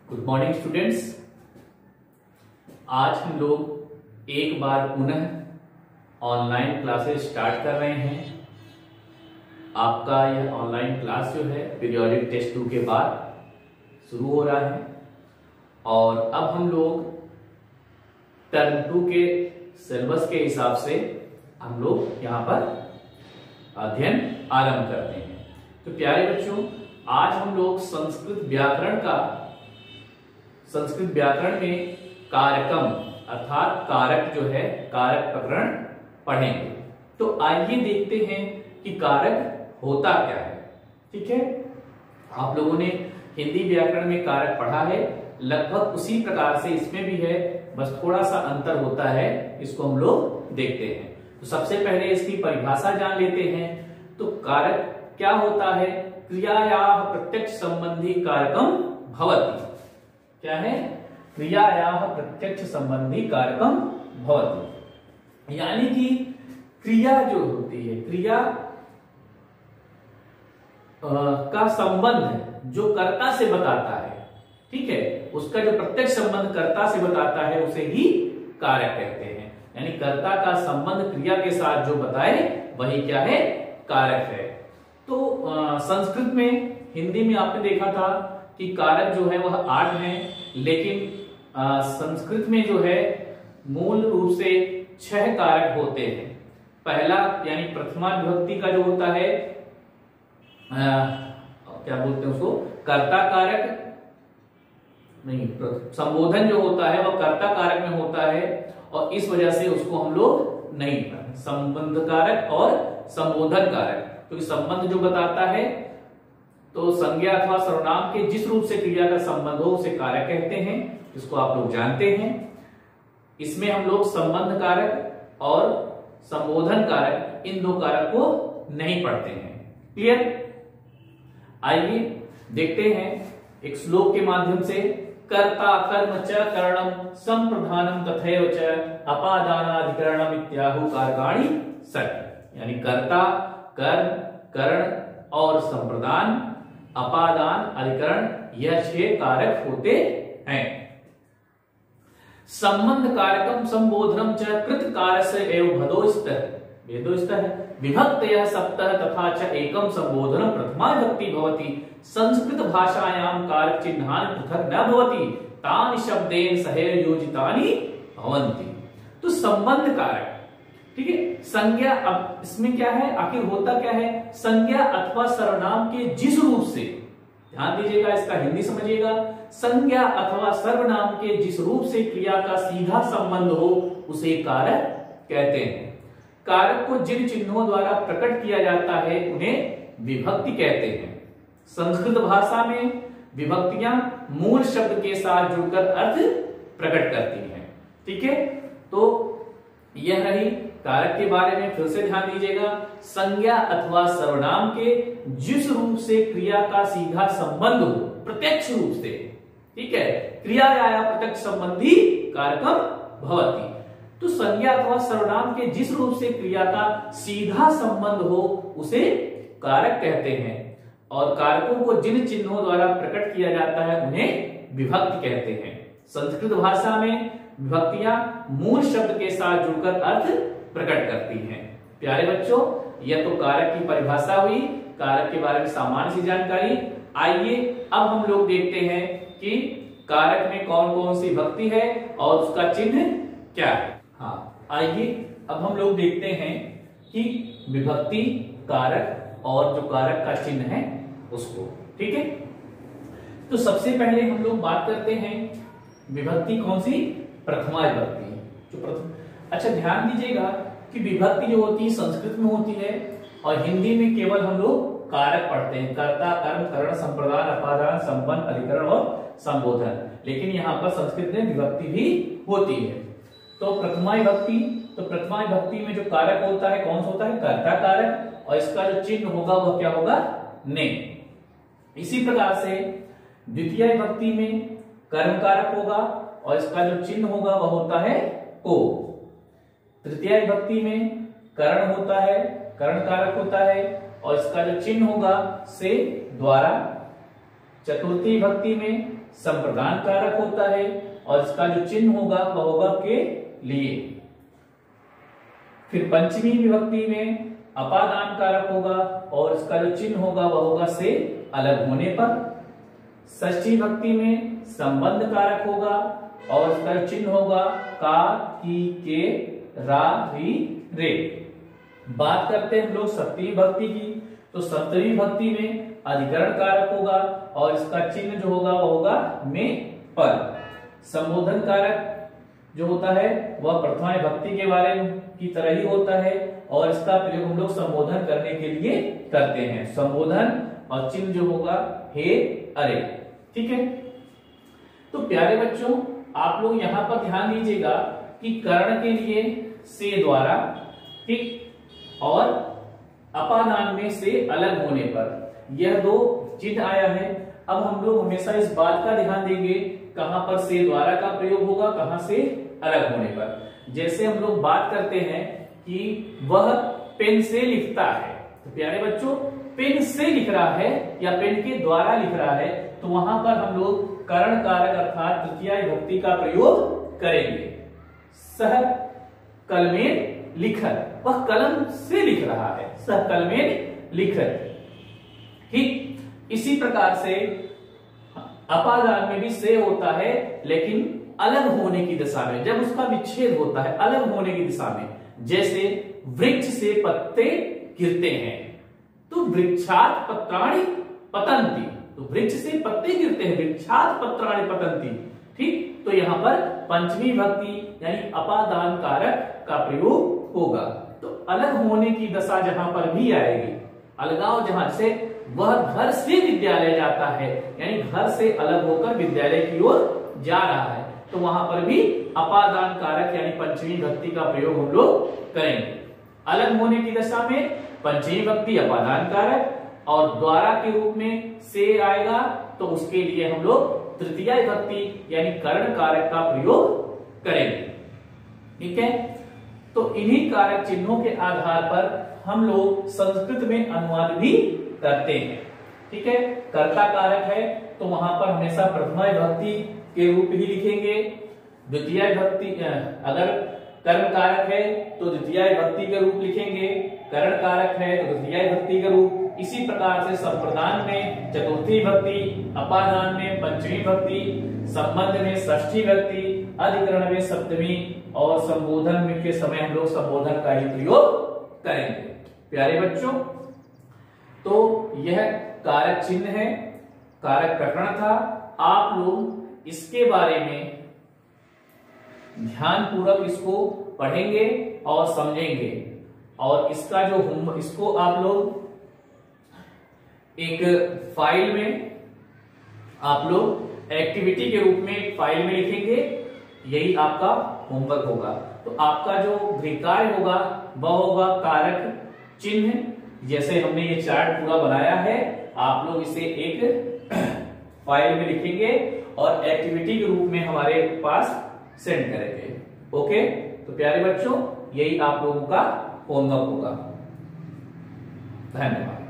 Good morning students. आज हम लोग एक बार पुनः ऑनलाइन क्लासेस स्टार्ट कर रहे हैं। आपका यह ऑनलाइन क्लास जो है पीरियोडिक टेस्ट 2 के बाद शुरू हो रहा है और अब हम लोग टर्म 2 के सिलेबस के हिसाब से हम लोग यहाँ पर अध्ययन आरंभ करते हैं। तो प्यारे बच्चों, आज हम लोग संस्कृत व्याकरण में कारकम अर्थात कारक जो है कारक प्रकरण पढ़ेंगे। तो आइए देखते हैं कि कारक होता क्या है। ठीक है, आप लोगों ने हिंदी व्याकरण में कारक पढ़ा है, लगभग उसी प्रकार से इसमें भी है, बस थोड़ा सा अंतर होता है। इसको हम लोग देखते हैं। तो सबसे पहले इसकी परिभाषा जान लेते हैं। तो कारक क्या होता है? क्रियायाः प्रत्यक्ष संबंधी कारकम भवति। क्या है? क्रियायाः प्रत्यक्ष संबंधी कारकम भवति, यानी कि क्रिया जो होती है, क्रिया का संबंध जो कर्ता से बताता है, ठीक है, उसका जो प्रत्यक्ष संबंध कर्ता से बताता है उसे ही कारक कहते हैं। यानी कर्ता का संबंध क्रिया के साथ जो बताए वही क्या है? कारक है। तो संस्कृत में, हिंदी में आपने देखा था कि कारक जो है वह 8 हैं, लेकिन संस्कृत में जो है मूल रूप से 6 कारक होते हैं। पहला यानी प्रथमा विभक्ति का जो होता है क्या बोलते हैं उसको, कर्ता कारक नहीं, संबोधन जो होता है वह कर्ता कारक में होता है और इस वजह से उसको हम लोग नहीं पढ़ते। संबंध कारक और संबोधन कारक, क्योंकि संबंध जो बताता है तो संज्ञा अथवा सर्वनाम के जिस रूप से क्रिया का संबंध हो उसे कारक कहते हैं। इसको आप लोग जानते हैं। इसमें हम लोग संबंध कारक और संबोधन कारक, इन 2 कारक को नहीं पढ़ते हैं। क्लियर? आइए देखते हैं एक श्लोक के माध्यम से। कर्ता कर्म च करणम संप्रधानम तथैव च अपादानाधिकरणम इत्याहु कारकाणि षट्। यानी कर्ता, कर्म, करण और संप्रदान, अपादान, अधिकरण, यह 6 कारक होते हैं। संबंध कारकम संबोधनम च कृत कारस्य एव भेदोस्तः विभक्तयः 7 तथा च एकम संबोधनम प्रथमा विभक्ति भवति। संस्कृत भाषायां कारक चिह्नानि पृथक् न भवति, तानि शब्देन सह योजितानि भवन्ति। तो संबंध कारक, ठीक है, संज्ञा। अब इसमें क्या है, आखिर होता क्या है? संज्ञा अथवा सर्वनाम के जिस रूप से, ध्यान दीजिएगा, इसका हिंदी समझिएगा, संज्ञा अथवा सर्वनाम के जिस रूप से क्रिया का सीधा संबंध हो उसे कारक कहते हैं। कारक को जिन चिन्हों द्वारा प्रकट किया जाता है उन्हें विभक्ति कहते हैं। संस्कृत भाषा में विभक्तियां मूल शब्द के साथ जुड़कर अर्थ प्रकट करती हैं। ठीक है, तो यह रही कारक के बारे में। फिर से ध्यान दीजिएगा, संज्ञा अथवा सर्वनाम के जिस रूप से क्रिया का सीधा संबंध हो, प्रत्यक्ष रूप से, ठीक है, क्रिया या प्रत्यक्ष संबंधी कारकम भवति। तो संज्ञा अथवा सर्वनाम के जिस रूप से क्रिया का सीधा संबंध हो उसे कारक कहते हैं और कारकों को जिन चिन्हों द्वारा प्रकट किया जाता है उन्हें विभक्ति कहते हैं। संस्कृत भाषा में विभक्तियां मूल शब्द के साथ जुड़कर अर्थ प्रकट करती हैं। प्यारे बच्चों, यह तो कारक की परिभाषा हुई, कारक के बारे में सामान्य सी जानकारी। आइए अब हम लोग देखते हैं कि कारक में कौन कौन सी विभक्ति है और उसका चिन्ह क्या है। हाँ, आइए अब हम लोग देखते हैं कि विभक्ति, कारक और जो कारक का चिन्ह है उसको। ठीक है, तो सबसे पहले हम लोग बात करते हैं विभक्ति कौन सी? प्रथमा विभक्ति जो प्रथम। अच्छा, ध्यान दीजिएगा कि विभक्ति जो होती है संस्कृत में होती है और हिंदी में केवल हम लोग कारक पढ़ते हैं, कर्ता, कर्म, करण, संप्रदान, अपादान, संबंध, अधिकरण और संबोधन। लेकिन यहाँ पर संस्कृत में विभक्ति भी होती है। तो प्रथमा विभक्ति, तो प्रथमा विभक्ति में जो कारक होता है कौन सा होता है? कर्ता कारक, और इसका जो चिन्ह होगा वह क्या होगा? ने। इसी प्रकार से द्वितीय विभक्ति में कर्म कारक होगा और इसका जो चिन्ह होगा वह होता है को। तृतीय विभक्ति में करण होता है, करण कारक होता है और इसका जो चिन्ह होगा से, द्वारा। चतुर्थी विभक्ति में संप्रदान कारक होता है और इसका जो चिन्ह होगा वह होगा के लिए। फिर पंचमी विभक्ति में अपादान कारक होगा और इसका जो चिन्ह होगा वह होगा से अलग होने पर। षष्ठी विभक्ति में संबंध कारक होगा और इसका जो चिन्ह होगा का, की, के, रा, री, रे। बात करते हैं हम लोग सप्तमी विभक्ति की, तो सप्तमी विभक्ति में अधिकरण कारक होगा और इसका चिन्ह जो होगा वह होगा में पर। संबोधन कारक जो होता है वह प्रथमा विभक्ति के बारे की तरह ही होता है और इसका प्रयोग हम लोग संबोधन करने के लिए करते हैं। संबोधन और चिन्ह जो होगा हे, अरे। ठीक है, तो प्यारे बच्चों आप लोग यहां पर ध्यान दीजिएगा कि कर्ण के लिए से द्वारा, ठीक, और अपादान में से अलग होने पर यह दो चिन्ह आया है। अब हम लोग हमेशा इस बात का ध्यान देंगे कहां पर से द्वारा का प्रयोग होगा, कहां से अलग होने पर। जैसे हम लोग बात करते हैं कि वह पेन से लिखता है, तो प्यारे बच्चों पेन से लिख रहा है या पेन के द्वारा लिख रहा है, तो वहां पर हम लोग कर्ण कारक अर्थात तृतीया विभक्ति का प्रयोग करेंगे। सह कलमेन लिखत, वह कलम से लिख रहा है, सह कलमेन लिखत। ठीक, इसी प्रकार से अपादान में भी से होता है लेकिन अलग होने की दिशा में, जब उसका विच्छेद होता है अलग होने की दिशा में। जैसे वृक्ष से पत्ते गिरते हैं तो वृक्षात पत्राणि पतंती, तो वृक्ष से पत्ते गिरते हैं, वृक्षात पत्राणि पतंती। ठीक, तो यहां पर पंचमी विभक्ति यानी अपादान कारक का प्रयोग होगा। तो अलग होने की दशा जहां पर भी आएगी, अलगाव जहां से वह घर से विद्यालय जाता है यानी घर से अलग होकर विद्यालय की ओर जा रहा है, तो वहां पर भी अपादान कारक यानी पंचमी विभक्ति का प्रयोग हम लोग करेंगे। अलग होने की दशा में पंचमी विभक्ति अपादान कारक और द्वारा के रूप में से आएगा, तो उसके लिए हम लोग तृतीया विभक्ति यानी कर्ण कारक का प्रयोग करेंगे। ठीक है, तो इन्हीं कारक चिन्हों के आधार पर हम लोग संस्कृत में अनुवाद भी करते हैं। ठीक है, कर्ता कारक है तो वहां पर हमेशा प्रथमा विभक्ति के रूप ही लिखेंगे। द्वितीय विभक्ति अगर कर्ण कारक है तो द्वितीय विभक्ति के रूप लिखेंगे, कर्ण कारक है तो द्वितीय विभक्ति के रूप। इसी प्रकार से संप्रदान में चतुर्थी विभक्ति, अपादान में पंचमी विभक्ति, संबंध में षष्ठी विभक्ति, अधिकरण में सप्तमी और संबोधन में के समय हम लोग संबोधन का ही प्रयोग करेंगे। प्यारे बच्चों, तो यह कारक चिन्ह है, कारक प्रकरण था। आप लोग इसके बारे में ध्यान पूर्वक इसको पढ़ेंगे और समझेंगे और इसका जो इसको आप लोग एक फाइल में आप लोग एक्टिविटी के रूप में एक फाइल में लिखेंगे, यही आपका होमवर्क होगा। तो आपका जो गृहकार्य होगा वह होगा कारक चिन्ह, जैसे हमने ये चार्ट पूरा बनाया है, आप लोग इसे एक फाइल में लिखेंगे और एक्टिविटी के रूप में हमारे पास सेंड करेंगे। ओके, तो प्यारे बच्चों यही आप लोगों का होमवर्क होगा। धन्यवाद।